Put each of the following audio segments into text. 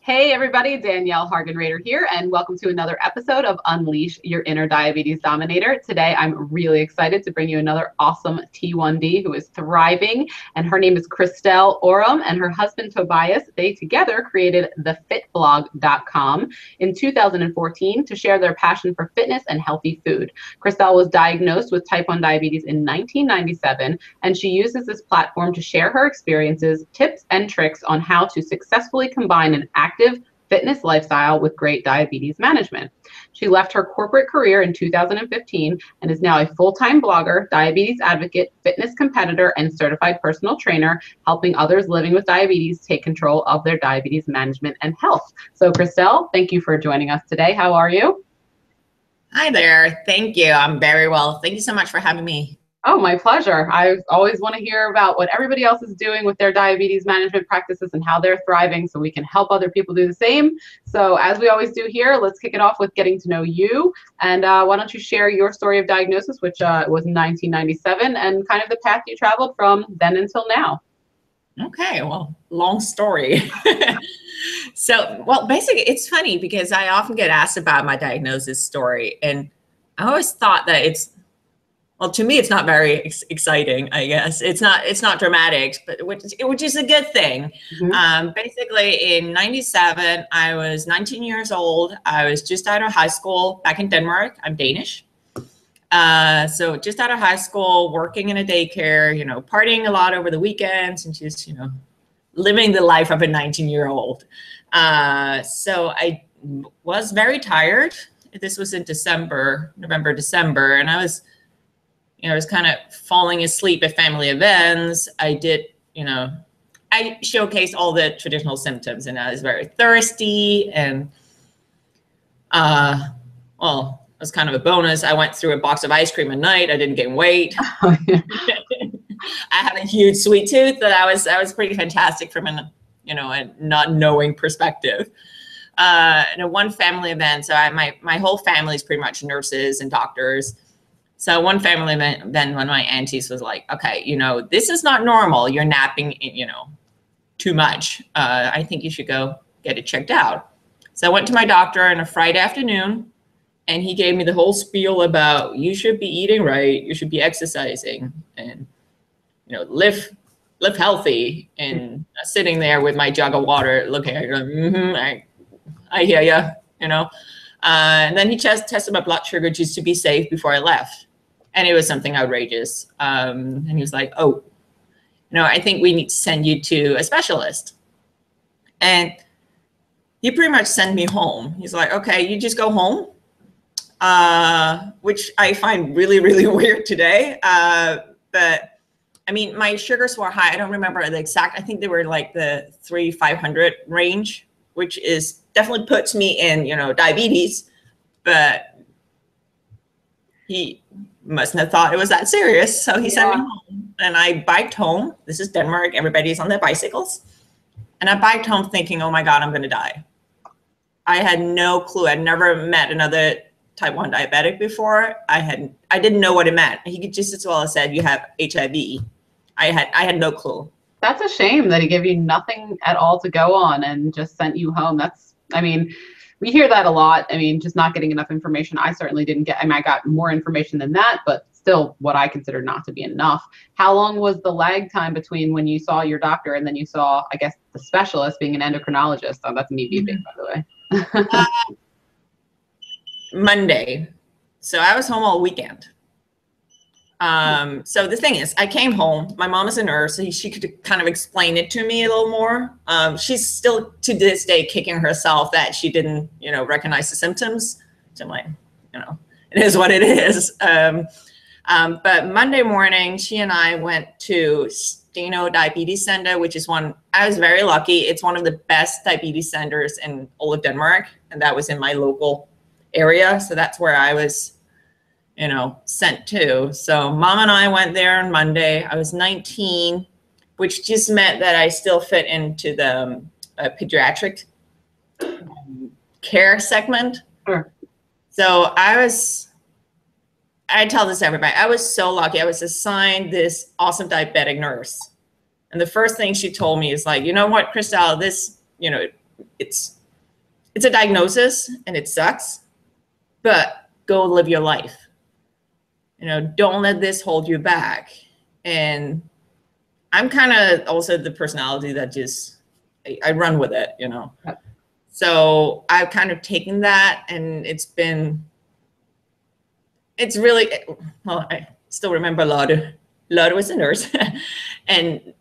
Hey everybody, Danielle Hargerader here, and welcome to another episode of Unleash Your Inner Diabetes Dominator. Today, I'm really excited to bring you another awesome T1D who is thriving, and her name is Christel Oerum, and her husband Tobias. They together created thefitblog.com in 2014 to share their passion for fitness and healthy food. Christel was diagnosed with type 1 diabetes in 1997, and she uses this platform to share her experiences, tips, and tricks on how to successfully combine an active fitness lifestyle with great diabetes management. She left her corporate career in 2015 and is now a full-time blogger, diabetes advocate, fitness competitor, and certified personal trainer, helping others living with diabetes take control of their diabetes management and health. So Christel, thank you for joining us today. How are you? Hi there. Thank you. I'm very well. Thank you so much for having me. Oh, my pleasure. I always want to hear about what everybody else is doing with their diabetes management practices and how they're thriving so we can help other people do the same. So as we always do here, let's kick it off with getting to know you. And why don't you share your story of diagnosis, which was in 1997, and kind of the path you traveled from then until now. Okay, well, long story. Well, basically, it's funny because I often get asked about my diagnosis story. And I always thought that well, to me, it's not very exciting, I guess. It's not dramatic, but which is a good thing. Mm-hmm. Basically, in 97, I was 19 years old. I was just out of high school back in Denmark. I'm Danish. So just out of high school, working in a daycare, partying a lot over the weekends and just, living the life of a 19-year-old. So I was very tired. This was in November, December, and I was kind of falling asleep at family events. I did, I showcased all the traditional symptoms, and I was very thirsty. And, well, it was kind of a bonus. I went through a box of ice cream a night. I didn't gain weight. Oh, yeah. I had a huge sweet tooth that I was pretty fantastic from a not knowing perspective. And one family event, so my whole family is pretty much nurses and doctors. So one family event, then one of my aunties was like, okay, this is not normal. You're napping, too much. I think you should go get it checked out. So I went to my doctor on a Friday afternoon, and he gave me the whole spiel about you should be eating right, you should be exercising, and, live healthy. And sitting there with my jug of water, looking at it, I hear you, and then he just tested my blood sugar just to be safe before I left. And it was something outrageous. And he was like, oh, I think we need to send you to a specialist. And he pretty much sent me home. He's like, okay, you just go home, which I find really, really weird today. But I mean, my sugars were high. I don't remember the exact, I think they were like the 300-500 range, which is definitely puts me in, diabetes, but he mustn't have thought it was that serious. So he sent me home, and I biked home. This is Denmark. Everybody's on their bicycles. And I biked home thinking, oh my God, I'm going to die. I had no clue. I'd never met another type 1 diabetic before. I didn't know what it meant. He could just as well have said, you have HIV. I had no clue. That's a shame that he gave you nothing at all to go on and just sent you home. We hear that a lot. I mean, just not getting enough information. I certainly didn't get, I got more information than that, but still what I consider not to be enough. How long was the lag time between when you saw your doctor and then you saw, I guess, the specialist being an endocrinologist? Oh, that's me beeping, by the way. Monday. So I was home all weekend. So the thing is, I came home. My mom is a nurse, so she could kind of explain it to me a little more. She's still to this day kicking herself that she didn't, recognize the symptoms. So I'm like, it is what it is. But Monday morning, she and I went to Steno Diabetes Center, which is I was very lucky. It's one of the best diabetes centers in all of Denmark, and that was in my local area. So that's where I was sent to. So mom and I went there on Monday. I was 19, which just meant that I still fit into the pediatric care segment. Sure. So I tell this to everybody, I was so lucky. I was assigned this awesome diabetic nurse. And the first thing she told me is like, you know what, Christelle, this, it's it's a diagnosis and it sucks, but go live your life. You know, don't let this hold you back. And I'm kind of also the personality that just, I run with it, you know. Yep. So I've kind of taken that, and it's really, well, I still remember Laude was a nurse. And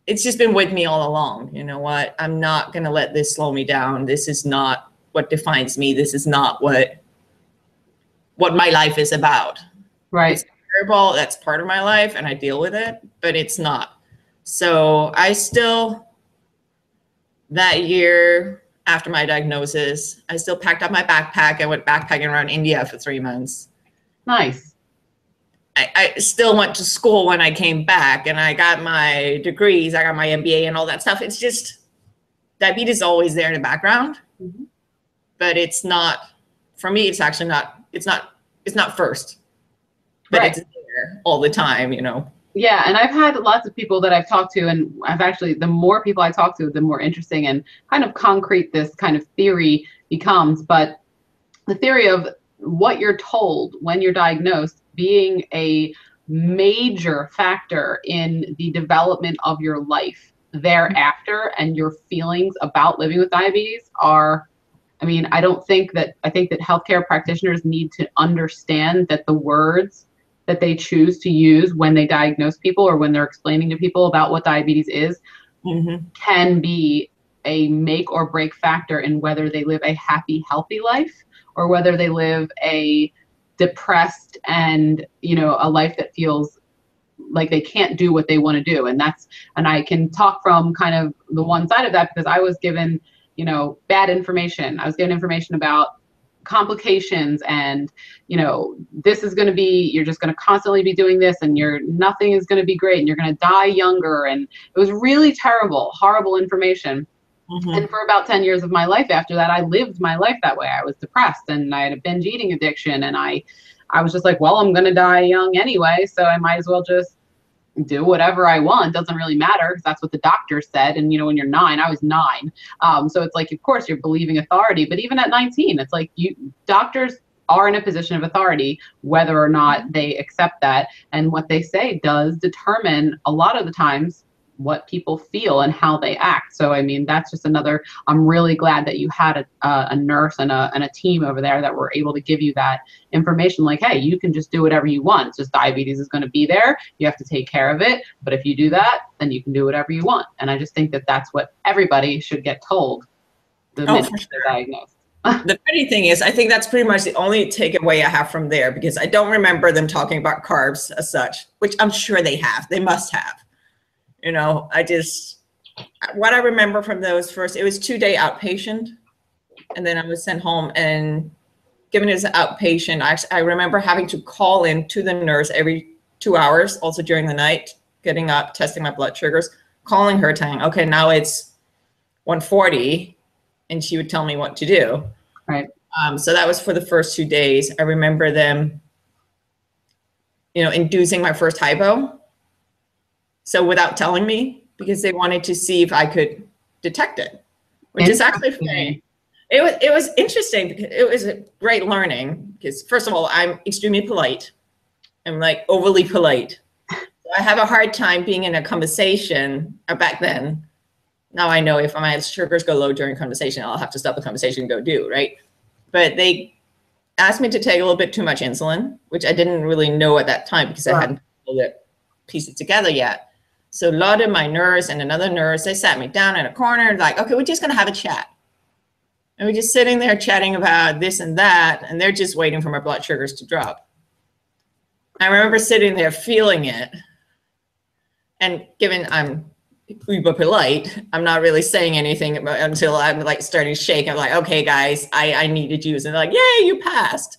it's just been with me all along. You know what? I'm not going to let this slow me down. This is not what defines me. This is not what my life is about. Right. It's terrible. That's part of my life, and I deal with it, but it's not. So I still, that year after my diagnosis, I still packed up my backpack. I went backpacking around India for 3 months. Nice. I still went to school when I came back, and I got my degrees. I got my MBA and all that stuff. It's just, diabetes is always there in the background, but it's not, for me, it's actually not, it's not first, but right. It's there all the time, you know? Yeah. And I've had lots of people that I've talked to, and I've actually, the more people I talk to, the more interesting and kind of concrete this kind of theory becomes. But the theory of what you're told when you're diagnosed being a major factor in the development of your life thereafter, and your feelings about living with diabetes are, I mean, I think that healthcare practitioners need to understand that the words that they choose to use when they diagnose people or when they're explaining to people about what diabetes is can be a make or break factor in whether they live a happy, healthy life or whether they live a depressed and, you know, a life that feels like they can't do what they want to do. And I can talk from kind of the one side of that, because I was given, you know, bad information. I was given information about complications and, you know, this is going to be, you're just going to constantly be doing this, and nothing is going to be great, and you're going to die younger. And it was really terrible, horrible information. And for about 10 years of my life after that, I lived my life that way. I was depressed, and I had a binge eating addiction, and I was just like, well, I'm going to die young anyway, so I might as well just do whatever I want. Doesn't really matter, because that's what the doctor said. And, you know, when you're 9, I was 9. So it's like, of course, you're believing authority. But even at 19, it's like doctors are in a position of authority, whether or not they accept that. And what they say does determine a lot of the times what people feel and how they act. So, I mean, that's just another, I'm really glad that you had a nurse and a team over there that were able to give you that information. Like, hey, you can just do whatever you want. It's just diabetes is going to be there. You have to take care of it. But if you do that, then you can do whatever you want. And I just think that that's what everybody should get told the minute they're diagnosed. The funny thing is, I think that's pretty much the only takeaway I have from there, because I don't remember them talking about carbs as such, which I'm sure they have. They must have. You know, what I remember from those first, it was 2-day outpatient, and then I was sent home and given as an outpatient. I remember having to call in to the nurse every 2 hours, also during the night, getting up, testing my blood sugars, calling her, telling, okay, now it's 140, and she would tell me what to do. Right. So that was for the first 2 days. I remember them, you know, inducing my first hypo. So without telling me, because they wanted to see if I could detect it, which is actually funny. It was interesting, because it was a great learning, because first of all, I'm extremely polite. I'm like overly polite. I have a hard time being in a conversation back then. Now I know if my sugars go low during conversation, I'll have to stop the conversation and go do, right? But they asked me to take a little bit too much insulin, which I didn't really know at that time, because I hadn't pieced it together yet. So Laude, my nurse, and another nurse, they sat me down in a corner and like, okay, we're just gonna have a chat. And we're just sitting there chatting about this and that, and they're just waiting for my blood sugars to drop. I remember sitting there feeling it, and given I'm uber polite, I'm not really saying anything until I'm like starting to shake. I'm like, okay, guys, I need to juice. And they're like, yay, you passed.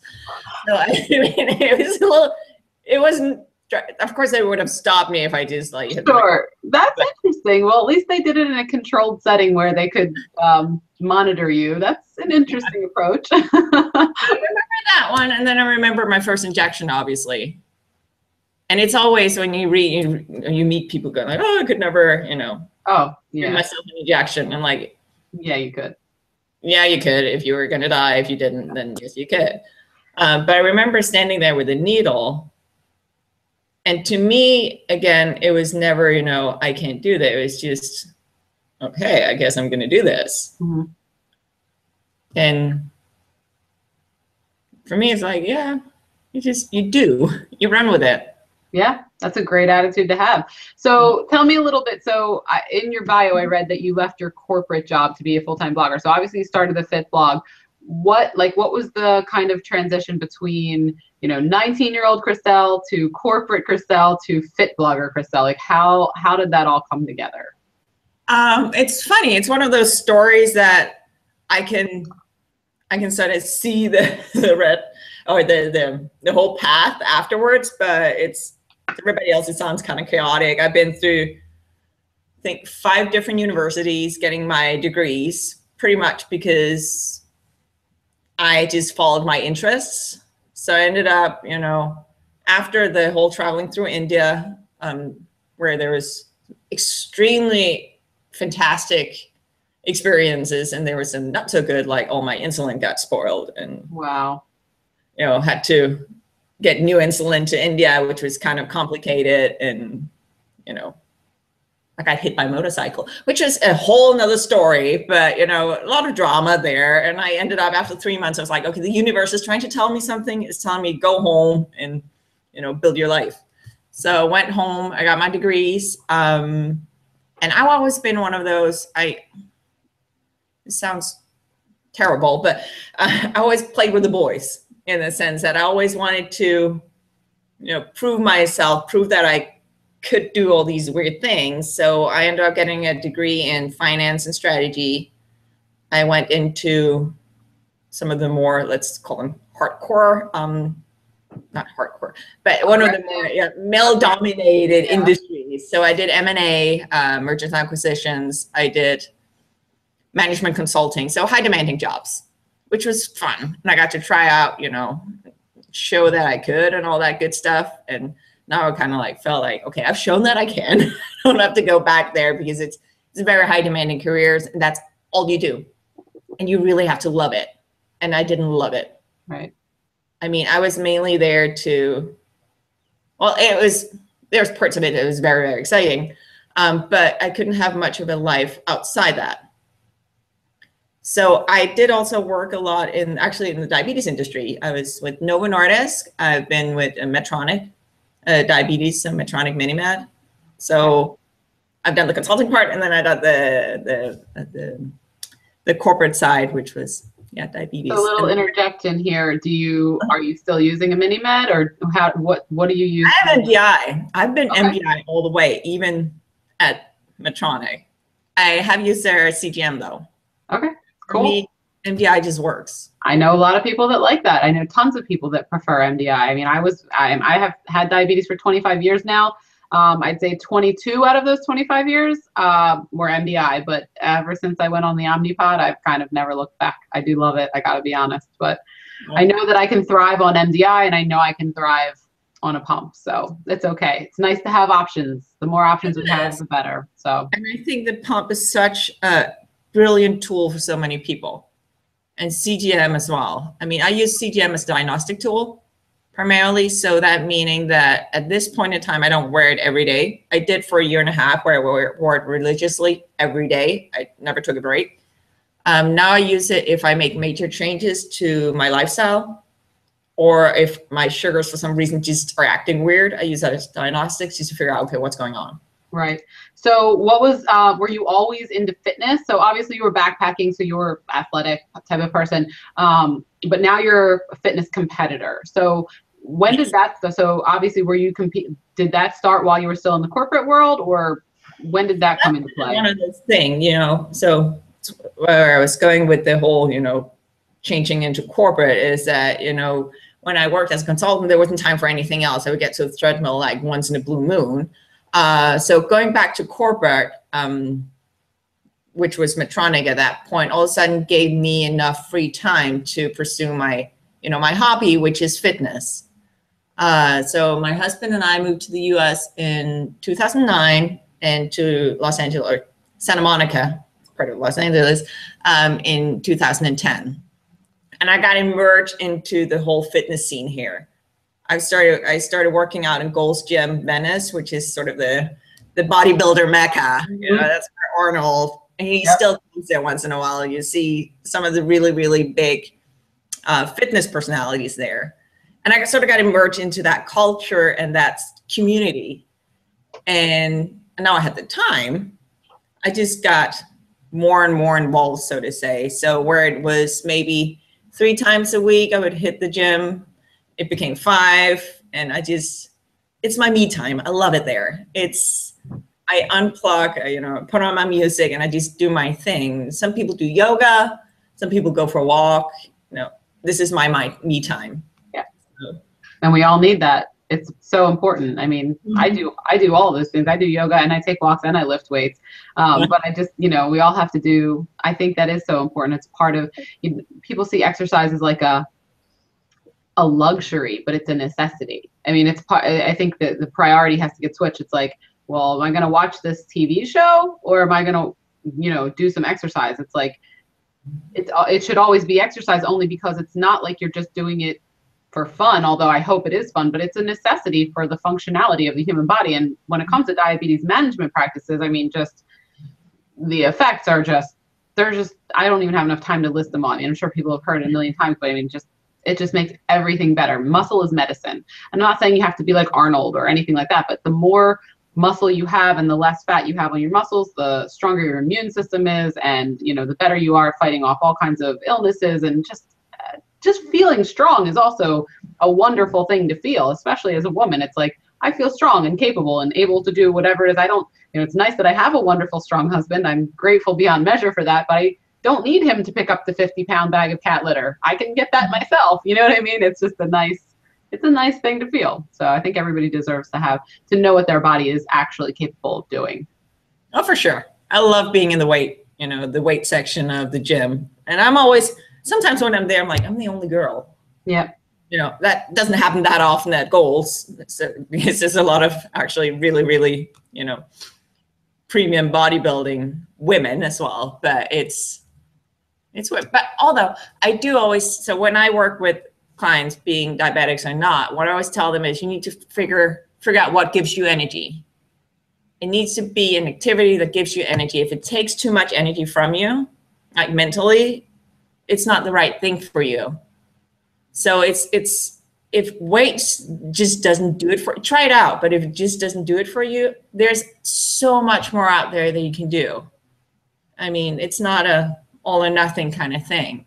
So I mean, it wasn't, of course they would have stopped me if I just like. Sure, that's interesting. Well, at least they did it in a controlled setting where they could monitor you. That's an interesting approach. I remember that one, and then I remember my first injection, obviously. And it's always when you meet people going like, oh, I could never, you know, oh, yeah, give myself an injection. I'm like, yeah, you could. yeah, you could if you were going to die. If you didn't, then yes, you could. But I remember standing there with a needle. And to me, again, it was never, you know, I can't do that. It was just, okay, I guess I'm going to do this. Mm-hmm. And for me, it's like, yeah, you do, you run with it. Yeah, that's a great attitude to have. So tell me a little bit. So in your bio, I read that you left your corporate job to be a full-time blogger. So obviously you started the Fit blog. What was the kind of transition between, you know, 19-year-old Christelle to corporate Christelle to Fit blogger Christelle? Like how did that all come together? It's funny. It's one of those stories that I can sort of see the red or the whole path afterwards, but it's, to everybody else, it sounds kind of chaotic. I've been through, I think, 5 different universities getting my degrees, pretty much because I just followed my interests. So I ended up, you know, after the whole traveling through India, where there was extremely fantastic experiences, and there was some not so good, like all my insulin got spoiled, and wow, you know, had to get new insulin to India, which was kind of complicated. And, you know, I got hit by a motorcycle, which is a whole nother story, but, you know, a lot of drama there. And I ended up, after 3 months, I was like, okay, the universe is trying to tell me something. It's telling me go home and, you know, build your life. So I went home, I got my degrees. And I've always been one of those, it sounds terrible, but I always played with the boys, in the sense that I always wanted to, you know, prove myself, prove that I could do all these weird things. So I ended up getting a degree in finance and strategy. I went into some of the more, let's call them hardcore, not hardcore, but one of the more male-dominated industries. So I did M&A, mergers and acquisitions. I did management consulting, so high demanding jobs, which was fun. And I got to try out, you know, show that I could and all that good stuff. And now I kind of like felt like, okay, I've shown that I can. I don't have to go back there, because it's very high demanding careers, and that's all you do. And you really have to love it. And I didn't love it. Right. I mean, I was mainly there to, well, there's parts of it that was very, very exciting. But I couldn't have much of a life outside that. So I did also work a lot in the diabetes industry. I was with Novo Nordisk. I've been with Medtronic, diabetes, and Medtronic MiniMed. So I've done the consulting part, and then I got the corporate side, which was diabetes. So a little interject in here. Are you still using a MiniMed, or what do you use? I have MDI. I've been MDI all the way, even at Medtronic. I have used their CGM though. Okay. Cool. For me, MDI just works. I know a lot of people that like that. I know tons of people that prefer MDI. I mean, I have had diabetes for 25 years now. I'd say 22 out of those 25 years were MDI, but ever since I went on the Omnipod, I've kind of never looked back. I do love it. I gotta be honest, but I know that I can thrive on MDI, and I know I can thrive on a pump. So it's okay. It's nice to have options. The more options we have, the better. So. And I think the pump is such a brilliant tool for so many people, and CGM as well. I mean, I use CGM as a diagnostic tool primarily. So that meaning that at this point in time, I don't wear it every day. I did for a year and a half where I wore it religiously every day. I never took a break. Now I use it if I make major changes to my lifestyle, or if my sugars for some reason just are acting weird. I use that as diagnostics just to figure out, okay, what's going on. Right. So were you always into fitness? So obviously you were backpacking, so you were athletic type of person. But now you're a fitness competitor. So when did that, so obviously did that start while you were still in the corporate world, or when did that come into play? One of those things, you know, so where I was going with the whole, you know, changing into corporate is that, you know, when I worked as a consultant, there wasn't time for anything else. I would get to the treadmill like once in a blue moon. So going back to corporate, which was Medtronic at that point, all of a sudden gave me enough free time to pursue my, you know, my hobby, which is fitness. So my husband and I moved to the US in 2009 and to Los Angeles, or Santa Monica, part of Los Angeles, in 2010. And I got immersed into the whole fitness scene here. I started working out in Gold's Gym, Venice, which is sort of the bodybuilder mecca. You know, that's where Arnold, and he still comes there once in a while. You see some of the really, really big fitness personalities there. And I sort of got immersed into that culture and that community. And now I had the time, I just got more and more involved, so to say. So where it was maybe 3 times a week, I would hit the gym. It became 5, and it's my me time. I love it there. I unplug, you know, put on my music, and I just do my thing. Some people do yoga. Some people go for a walk. You know, this is my me time. Yeah. So. And we all need that. It's so important. I mean, I do all of those things. I do yoga and I take walks and I lift weights. But I just, you know, we all have to do, I think that is so important. It's part of, people see exercise as like a luxury, but it's a necessity. I mean, I think that the priority has to get switched. It's like, well, am I going to watch this TV show or am I going to, you know, do some exercise? It's like, it should always be exercise, only because it's not like you're just doing it for fun, although I hope it is fun, but it's a necessity for the functionality of the human body. And when it comes to diabetes management practices, I mean, just the effects are they're just, I don't even have enough time to list them on. And I'm sure people have heard it a million times, but I mean, it just makes everything better. Muscle is medicine. I'm not saying you have to be like Arnold or anything like that, but the more muscle you have and the less fat you have on your muscles, the stronger your immune system is. And, you know, the better you are fighting off all kinds of illnesses. And just feeling strong is also a wonderful thing to feel, especially as a woman. It's like, I feel strong and capable and able to do whatever it is. It's nice that I have a wonderful, strong husband. I'm grateful beyond measure for that, but I don't need him to pick up the 50-pound bag of cat litter. I can get that myself. You know what I mean? It's just a nice thing to feel. So I think everybody deserves to know what their body is actually capable of doing. Oh, for sure. I love being in the weight section of the gym. And sometimes when I'm there, I'm like, I'm the only girl. Yeah. You know, that doesn't happen that often at Goals. So, because there's a lot of actually really, really, you know, premium bodybuilding women as well. But but although I do always, so when I work with clients being diabetics or not, what I always tell them is you need to figure out what gives you energy. It needs to be an activity that gives you energy. If it takes too much energy from you, like mentally, it's not the right thing for you. So if weight just doesn't do it try it out. But if it just doesn't do it for you, there's so much more out there that you can do. I mean, it's not a all or nothing kind of thing.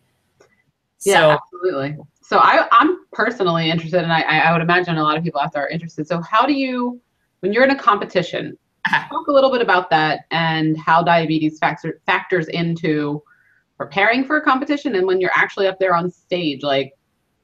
Yeah, absolutely. So I'm personally interested, and I would imagine a lot of people out there are interested. So how do you, when you're in a competition, talk a little bit about that and how diabetes factors into preparing for a competition, and when you're actually up there on stage, like,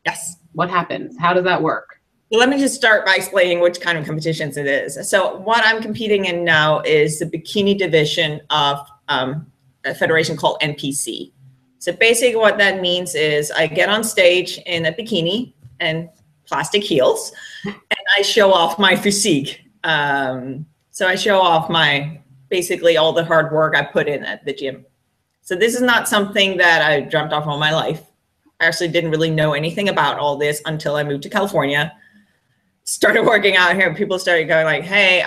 yes, what happens? How does that work? Well, let me just start by explaining which kind of competitions it is. So what I'm competing in now is the bikini division of a federation called NPC. So basically what that means is I get on stage in a bikini and plastic heels, and I show off my physique. So I show off basically all the hard work I put in at the gym. So this is not something that I dreamt of all my life. I actually didn't really know anything about all this until I moved to California, started working out here, and people started going like, hey,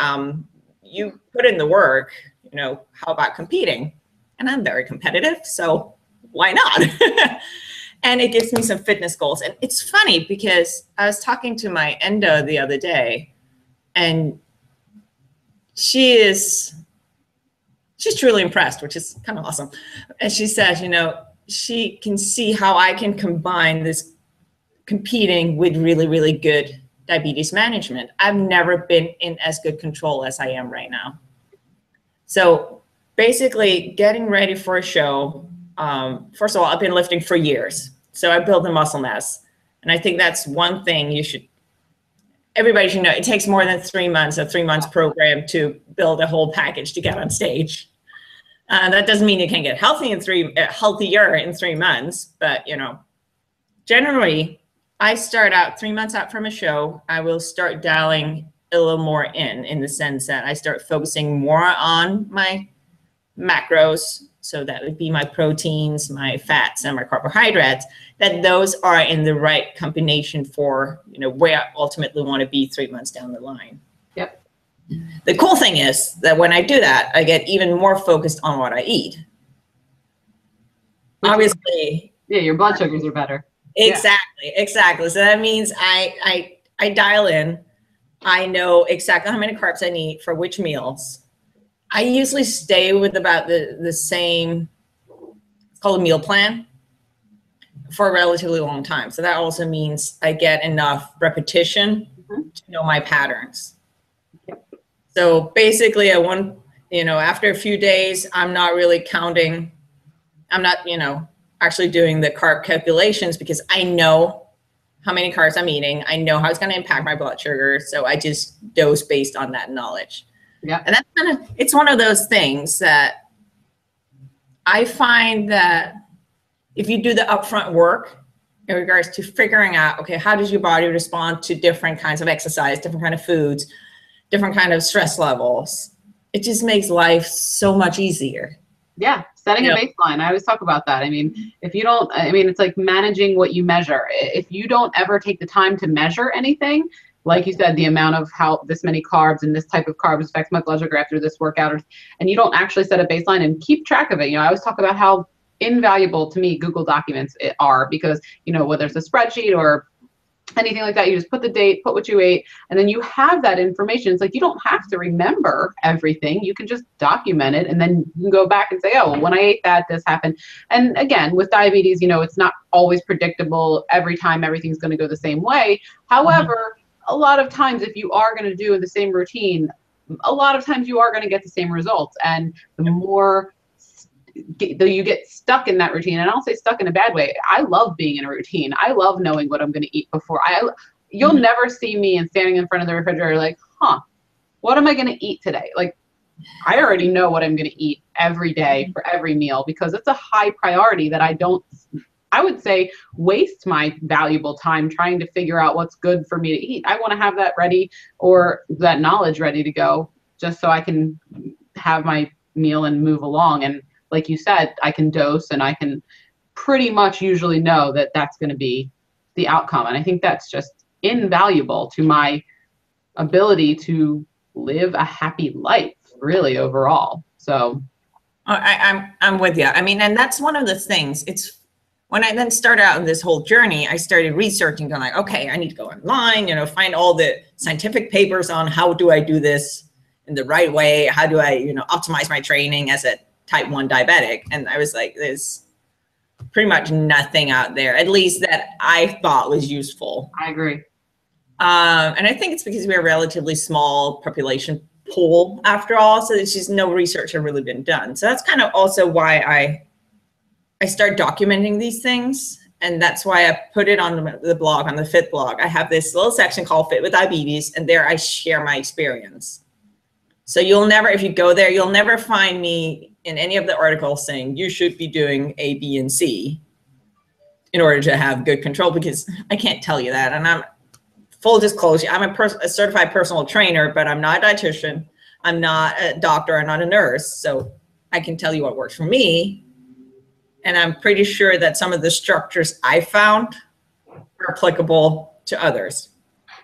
you put in the work, you know, how about competing? And I'm very competitive, so why not? And it gives me some fitness goals. And it's funny because I was talking to my endo the other day, and she's truly impressed, which is kind of awesome. And she says, you know, she can see how I can combine this competing with really, really good diabetes management. I've never been in as good control as I am right now. So basically getting ready for a show, first of all, I've been lifting for years. So I built the muscle mass. And I think that's one thing everybody should know. It takes more than 3 months, a 3 months program to build a whole package to get on stage. That doesn't mean you can't get healthier in 3 months, but you know, generally I start out 3 months out from a show, I will start dialing a little more in the sense that I start focusing more on my macros, so that would be my proteins, my fats, and my carbohydrates, that those are in the right combination for, you know, where I ultimately want to be 3 months down the line. Yep. The cool thing is that when I do that, I get even more focused on what I eat. Obviously. Yeah, your blood sugars are better. Exactly, exactly. So that means I dial in. I know exactly how many carbs I need for which meals. I usually stay with about the same, it's called a meal plan, for a relatively long time. So that also means I get enough repetition to know my patterns. Yep. So basically after a few days, I'm not really counting. I'm not, actually doing the carb calculations, because I know how many carbs I'm eating. I know how it's going to impact my blood sugar. So I just dose based on that knowledge. Yeah. And that's it's one of those things that I find that if you do the upfront work in regards to figuring out, okay, how does your body respond to different kinds of exercise, different kind of foods, different kind of stress levels, it just makes life so much easier. Yeah, setting a baseline. I always talk about that. I mean, it's like managing what you measure. If you don't ever take the time to measure anything, like you said, the amount of how this many carbs and this type of carbs affects my blood sugar after this workout, and you don't actually set a baseline and keep track of it. I always talk about how invaluable to me Google documents are, because, whether it's a spreadsheet or anything like that, you just put the date, put what you ate, and then you have that information. It's like you don't have to remember everything. You can just document it, and then you can go back and say, oh, when I ate that, this happened. And again, with diabetes, it's not always predictable every time everything's going to go the same way. However, a lot of times, if you are going to do the same routine, a lot of times you are going to get the same results. And the more you get stuck in that routine, and I don't say stuck in a bad way. I love being in a routine. I love knowing what I'm going to eat before. You'll never see me and standing in front of the refrigerator like, what am I going to eat today? Like, I already know what I'm going to eat every day for every meal, because it's a high priority that I would say, waste my valuable time trying to figure out what's good for me to eat. I want to have that ready, or that knowledge ready to go, just so I can have my meal and move along. And like you said, I can dose, and I can pretty much usually know that that's going to be the outcome. And I think that's just invaluable to my ability to live a happy life, really, overall. So I'm with you. I mean, and that's one of the things. It's when I then started out in this whole journey, I started researching, going like, okay, I need to go online, find all the scientific papers on how do I do this in the right way? How do I, optimize my training as a type 1 diabetic? And I was like, there's pretty much nothing out there, at least that I thought was useful. I agree. And I think it's because we're a relatively small population pool after all. So there's just no research had really been done. So that's kind of also why I start documenting these things. And that's why I put it on the blog, on the Fit blog. I have this little section called Fit with Diabetes, and there I share my experience. So if you go there, you'll never find me in any of the articles saying you should be doing A, B, and C in order to have good control, because I can't tell you that. And I'm full disclosure, I'm a certified personal trainer, but I'm not a dietitian. I'm not a doctor. I'm not a nurse. So I can tell you what works for me. And I'm pretty sure that some of the structures I found are applicable to others.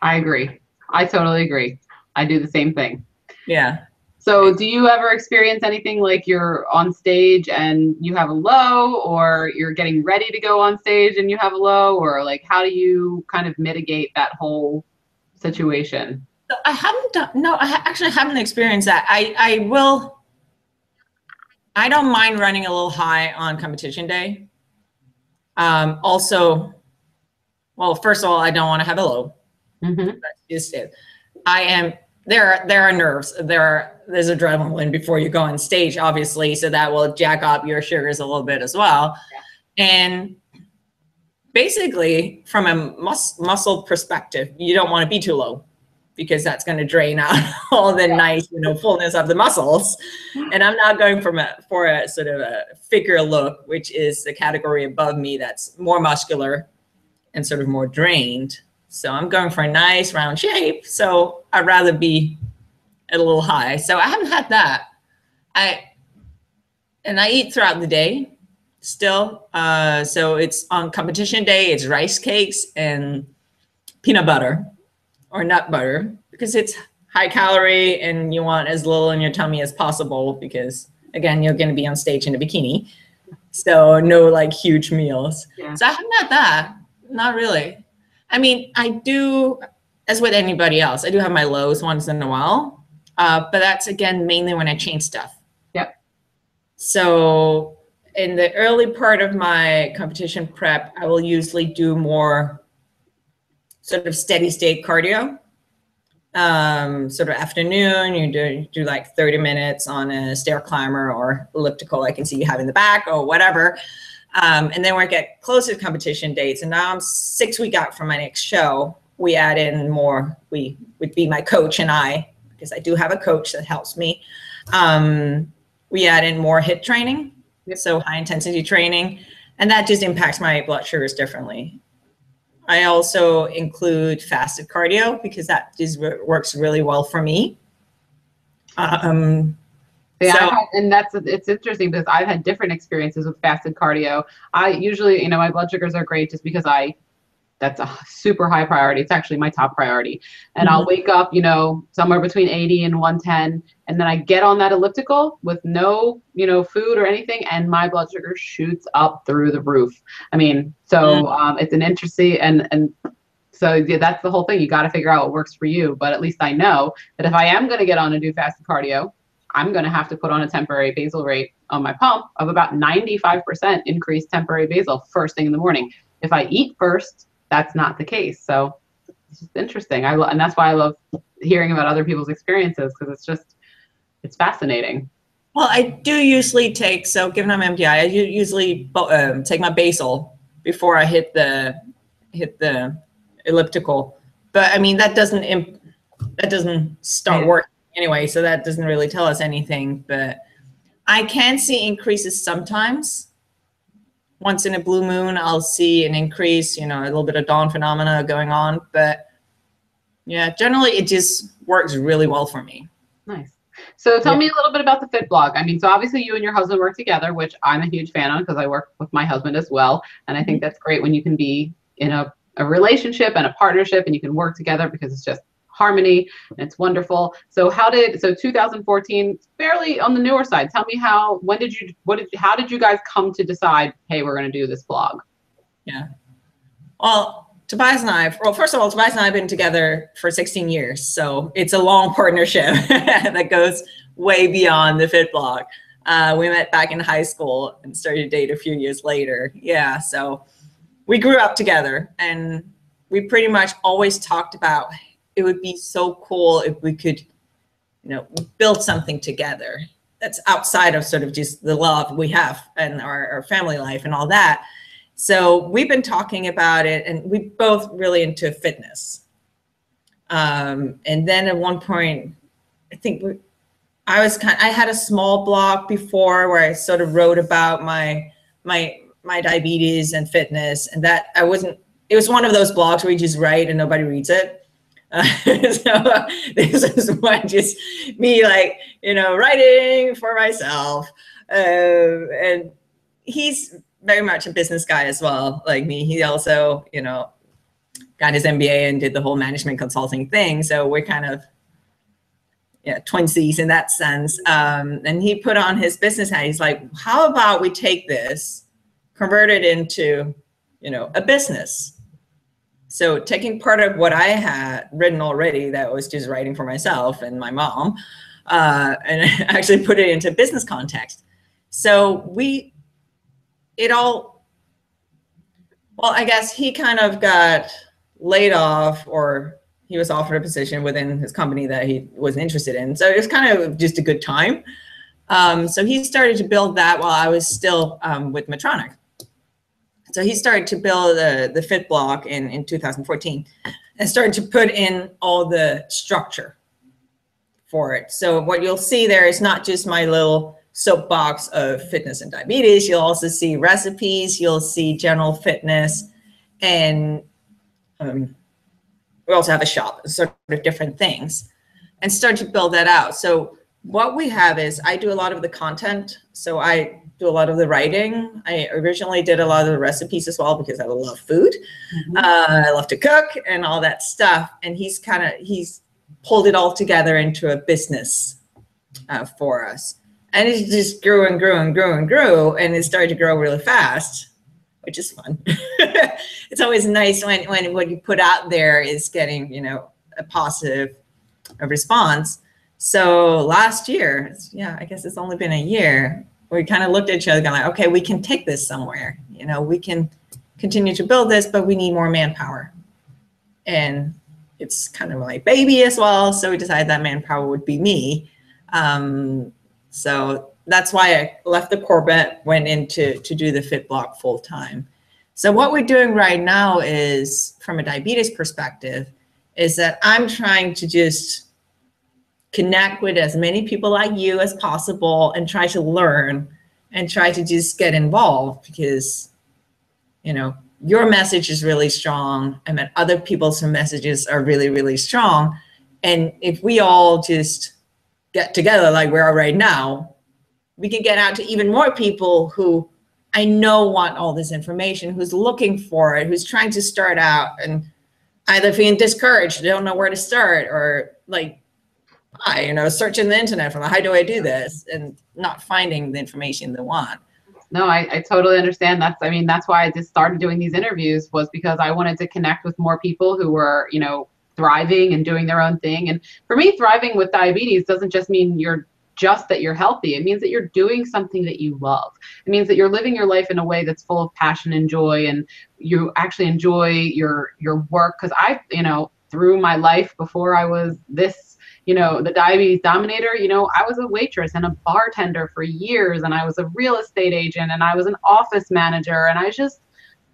I agree. I totally agree. I do the same thing. Yeah. So do you ever experience anything like you're on stage and you have a low, or you're getting ready to go on stage and you have a low, or like, how do you kind of mitigate that whole situation? So I actually haven't experienced that. I don't mind running a little high on competition day. Also, well, first of all, I don't want to have a low. Mm-hmm. That's just it. There are nerves. There's adrenaline before you go on stage, obviously, so that will jack up your sugars a little bit as well. Yeah. And basically, from a muscle perspective, you don't want to be too low, because that's going to drain out all the nice, fullness of the muscles. And I'm not going for a sort of a figure look, which is the category above me that's more muscular and sort of more drained. So I'm going for a nice round shape. So I'd rather be at a little high. So I haven't had that. And I eat throughout the day still. So it's on competition day, it's rice cakes and peanut butter or nut butter, because it's high calorie and you want as little in your tummy as possible, because again, you're going to be on stage in a bikini. So no like huge meals. Yeah. So I haven't had that. Not really. I mean, I do, as with anybody else, I do have my lows once in a while. But that's, again, mainly when I change stuff. Yep. So in the early part of my competition prep, I will usually do more sort of steady state cardio. Sort of afternoon, you do like 30 minutes on a stair climber or elliptical I can see you have in the back or whatever. And then we get closer to competition dates. And now I'm 6 weeks out from my next show. We add in more, we would be my coach and I, because I do have a coach that helps me. We add in more HIIT training, so high intensity training, and that just impacts my blood sugars differently. I also include fasted cardio because that just works really well for me. Yeah, it's interesting because I've had different experiences with fasted cardio. I usually, my blood sugars are great just because that's a super high priority. It's actually my top priority. And I'll wake up, somewhere between 80 and 110. And then I get on that elliptical with no, food or anything. And my blood sugar shoots up through the roof. I mean, so it's an interesting, and so yeah, that's the whole thing. You got to figure out what works for you. But at least I know that if I am going to get on and do fasted cardio, I'm going to have to put on a temporary basal rate on my pump of about 95% increased temporary basal first thing in the morning. If I eat first, that's not the case. So it's just interesting. And that's why I love hearing about other people's experiences, because it's fascinating. Well, I do usually take, so given I'm MDI, I usually take my basal before I hit the elliptical. But I mean, that doesn't start working anyway, so that doesn't really tell us anything. But I can see increases sometimes. Once in a blue moon, I'll see an increase, a little bit of dawn phenomena going on. But yeah, generally it just works really well for me. Nice. So tell me a little bit about the Fit blog. I mean, so obviously you and your husband work together, which I'm a huge fan of because I work with my husband as well. And I think that's great when you can be in a relationship and a partnership and you can work together, because it's just harmony and it's wonderful. So so 2014, fairly on the newer side. Tell me how did you guys come to decide, hey, we're going to do this blog? Yeah. Well, Tobias and I, first of all, Tobias and I have been together for 16 years. So it's a long partnership that goes way beyond the Fit blog. We met back in high school and started to date a few years later. Yeah. So we grew up together, and we pretty much always talked about it would be so cool if we could, build something together that's outside of sort of just the love we have and our family life and all that. So we've been talking about it, and we both really into fitness. And then at one point, I think I had a small blog before where I sort of wrote about my diabetes and fitness, and that it was one of those blogs where you just write and nobody reads it. So this is one just me writing for myself. And he's very much a business guy as well, like me. He also, got his MBA and did the whole management consulting thing. So we're kind of twinsies in that sense. And he put on his business hat. He's like, how about we take this, convert it into, a business? So taking part of what I had written already that was just writing for myself and my mom, and actually put it into business context. So I guess he kind of got laid off, or he was offered a position within his company that he wasn't interested in. So it was kind of just a good time. So he started to build that while I was still with Medtronic. So he started to build the Fit blog in 2014 and started to put in all the structure for it. So what you'll see there is not just my little soapbox of fitness and diabetes. You'll also see recipes. You'll see general fitness. And we also have a shop, sort of different things, and start to build that out. So What we have is I do a lot of the content. So I do a lot of the writing. I originally did a lot of the recipes as well because I love food. I love to cook and all that stuff. And he's pulled it all together into a business for us. And it just grew and grew and grew and grew. And it started to grow really fast, which is fun. It's always nice when what you put out there is getting, you know, a positive response. So last year, yeah, I guess it's only been a year, we kind of looked at each other going like, okay, we can take this somewhere. You know, we can continue to build this, but we need more manpower. And it's kind of my baby as well. So we decided that manpower would be me. So that's why I left the corporate, went into to do the Fit Blog full time. So what we're doing right now is, from a diabetes perspective, is that I'm trying to just connect with as many people like you as possible and try to learn and try to just get involved, because, you know, your message is really strong. I mean, other people's messages are really, really strong. And if we all just get together like we are right now, we can get out to even more people who I know want all this information, who's looking for it, who's trying to start out and either feeling discouraged, they don't know where to start, or like, you know, searching the internet for like, how do I do this, and not finding the information they want. No, I totally understand. That's why I just started doing these interviews, was because I wanted to connect with more people who were, you know, thriving and doing their own thing. And for me, thriving with diabetes doesn't just mean that you're healthy. It means that you're doing something that you love. It means that you're living your life in a way that's full of passion and joy, and you actually enjoy your work. Because I, you know, through my life before I was this, you know, the diabetes dominator, you know, I was a waitress and a bartender for years, and I was a real estate agent, and I was an office manager, and I just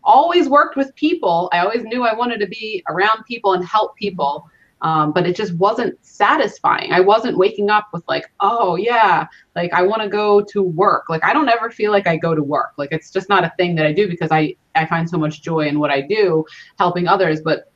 always worked with people. I always knew I wanted to be around people and help people. But it just wasn't satisfying. I wasn't waking up with like, oh yeah, like I want to go to work. Like I don't ever feel like I go to work. Like it's just not a thing that I do, because I find so much joy in what I do, helping others. But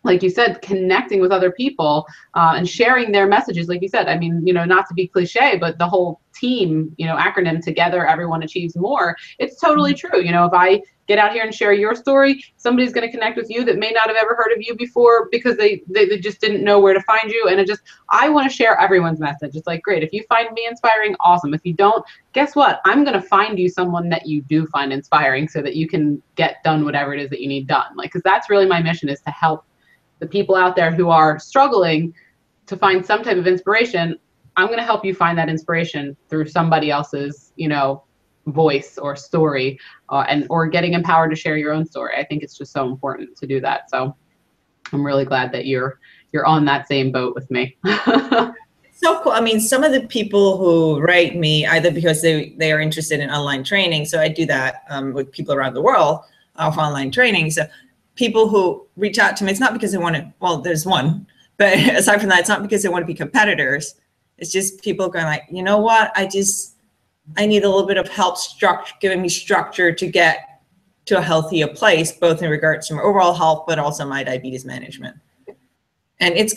like you said, connecting with other people and sharing their messages, like you said, I mean, you know, not to be cliche, but the whole team, you know, acronym, together, everyone achieves more. It's totally true. You know, if I get out here and share your story, somebody's going to connect with you that may not have ever heard of you before, because they just didn't know where to find you. And I want to share everyone's message. It's like, great. If you find me inspiring, awesome. If you don't, guess what? I'm going to find you someone that you do find inspiring, so that you can get done whatever it is that you need done. Like, because that's really my mission, is to help the people out there who are struggling to find some type of inspiration. I'm going to help you find that inspiration through somebody else's, you know, voice or story, or getting empowered to share your own story. I think it's just so important to do that. So I'm really glad that you're on that same boat with me. So cool. I mean, some of the people who write me, either because they are interested in online training, so I do that with people around the world of online training. So people who reach out to me, it's not because they want to, well, there's one, but aside from that, it's not because they want to be competitors. It's just people going like, you know what, I need a little bit of help giving me structure to get to a healthier place, both in regards to my overall health, but also my diabetes management. And it's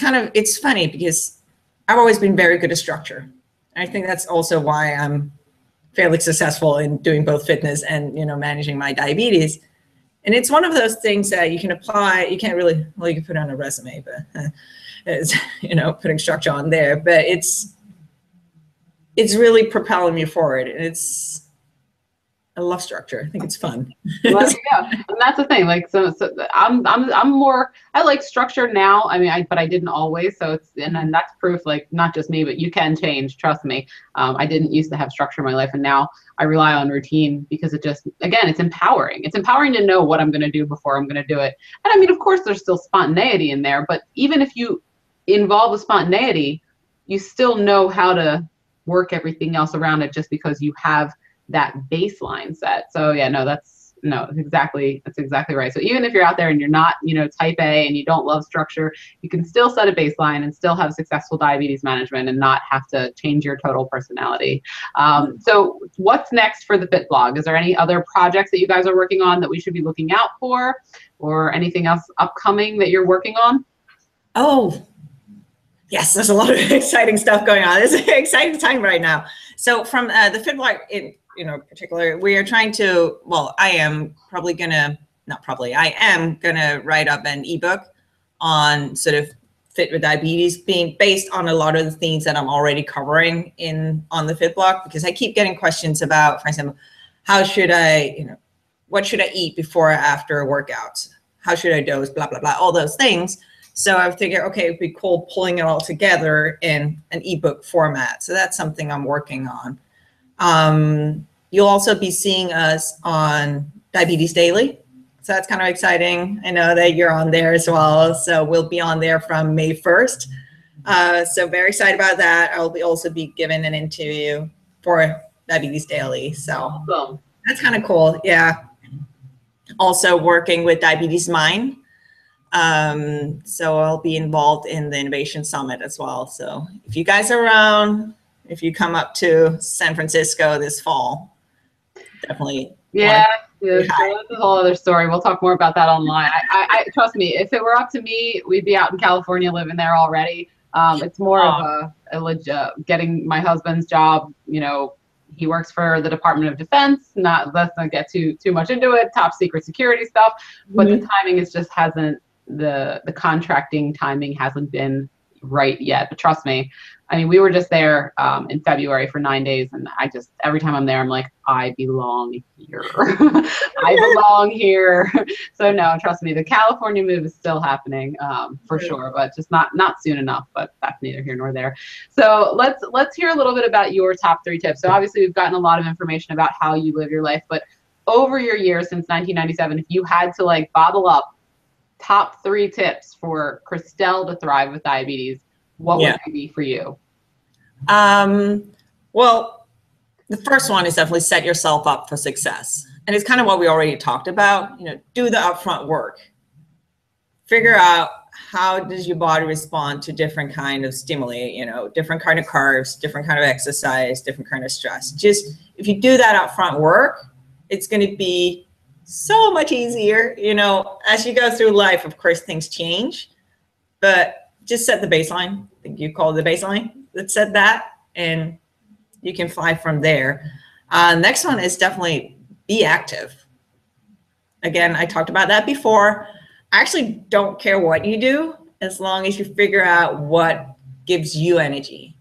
funny because I've always been very good at structure. And I think that's also why I'm fairly successful in doing both fitness and, you know, managing my diabetes. And it's one of those things that you can apply. You can't really, well, you can put on a resume, but it's, you know, putting structure on there, but it's really propelling me forward. And I love structure. I think it's fun. Well, yeah, and that's the thing. Like, so I'm more. I like structure now. I mean, but I didn't always. So and that's proof. Like, not just me, but you can change. Trust me. I didn't used to have structure in my life, and now I rely on routine, because it just, again, it's empowering. It's empowering to know what I'm going to do before I'm going to do it. And I mean, of course, there's still spontaneity in there, but even if you involve the spontaneity, you still know how to work everything else around it, just because you have that baseline set. So yeah, that's exactly right. So even if you're out there and you're not, you know, type A and you don't love structure, you can still set a baseline and still have successful diabetes management and not have to change your total personality. So what's next for the Fit Blog? Is there any other projects that you guys are working on that we should be looking out for, or anything else upcoming that you're working on? Oh, Yes, there's a lot of exciting stuff going on. It's an exciting time right now. So from the fit blog in particular, we are trying to, well, I am gonna write up an ebook on sort of fit with diabetes, being based on a lot of the things that I'm already covering on the fit blog, because I keep getting questions about, for example, how should I, what should I eat before or after workouts? How should I dose, blah, blah, blah, all those things. So I figured, okay, it'd be cool pulling it all together in an ebook format. So that's something I'm working on. You'll also be seeing us on Diabetes Daily. So that's kind of exciting. I know that you're on there as well. So we'll be on there from May 1st. So very excited about that. I'll also be giving an interview for Diabetes Daily. So awesome. That's kind of cool. Yeah. Also working with Diabetes Mind. So I'll be involved in the Innovation Summit as well. So if you guys are around, if you come up to San Francisco this fall, definitely. Yeah, that's a whole other story. We'll talk more about that online. I trust me, if it were up to me, we'd be out in California living there already. It's more of getting my husband's job. He works for the Department of Defense. Let's not get too much into it. Top secret security stuff. But the timing is just hasn't. The contracting timing hasn't been right yet. But trust me, I mean, we were just there in February for 9 days, and every time I'm there, I'm like, I belong here. I belong here. So no, trust me, the California move is still happening for sure, but just not soon enough. But that's neither here nor there. So let's hear a little bit about your top 3 tips. So obviously, we've gotten a lot of information about how you live your life, but over your years since 1997, if you had to bottle up top 3 tips for Christelle to thrive with diabetes, what would they be for you? Well, the first one is definitely set yourself up for success. And it's kind of what we already talked about, do the upfront work. Figure out how does your body respond to different kind of stimuli, different kind of carbs, different kind of exercise, different kind of stress. Just if you do that upfront work, it's going to be so much easier. As you go through life, of course, things change, but just set the baseline. I think you call it the baseline. Let's set that, and you can fly from there. Next one is definitely be active. Again, I talked about that before. I actually don't care what you do as long as you figure out what gives you energy.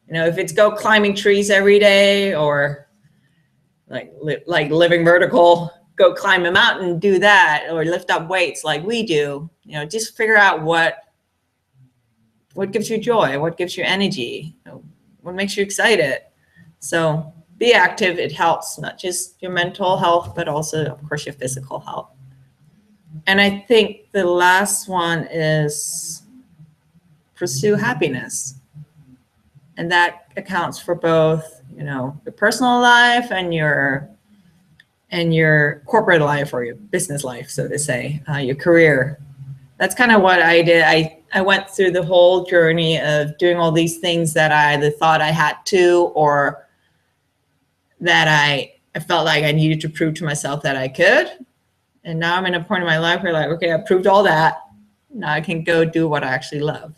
If it's go climbing trees every day, or like living vertical, go climb a mountain, do that, or lift up weights like we do. Just figure out what gives you joy, what gives you energy, what makes you excited. So be active. It helps not just your mental health, but also, of course, your physical health. And I think the last one is pursue happiness. And that accounts for both, your personal life and your corporate life, or your business life, so to say, your career. That's kind of what I did. I went through the whole journey of doing all these things that I either thought I had to, or that I felt like I needed to prove to myself that I could. And now I'm in a point in my life where okay, I proved all that. Now I can go do what I actually love.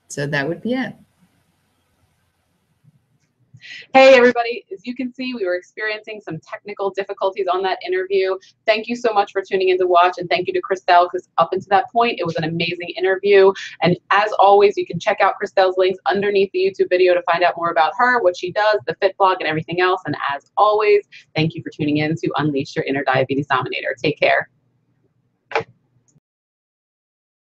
So that would be it. Hey, everybody. As you can see, we were experiencing some technical difficulties on that interview. Thank you so much for tuning in to watch, and thank you to Christelle, because up until that point, it was an amazing interview. And as always, you can check out Christelle's links underneath the YouTube video to find out more about her, what she does, the Fit blog, and everything else. And as always, thank you for tuning in to Unleash Your Inner Diabetes Dominator. Take care.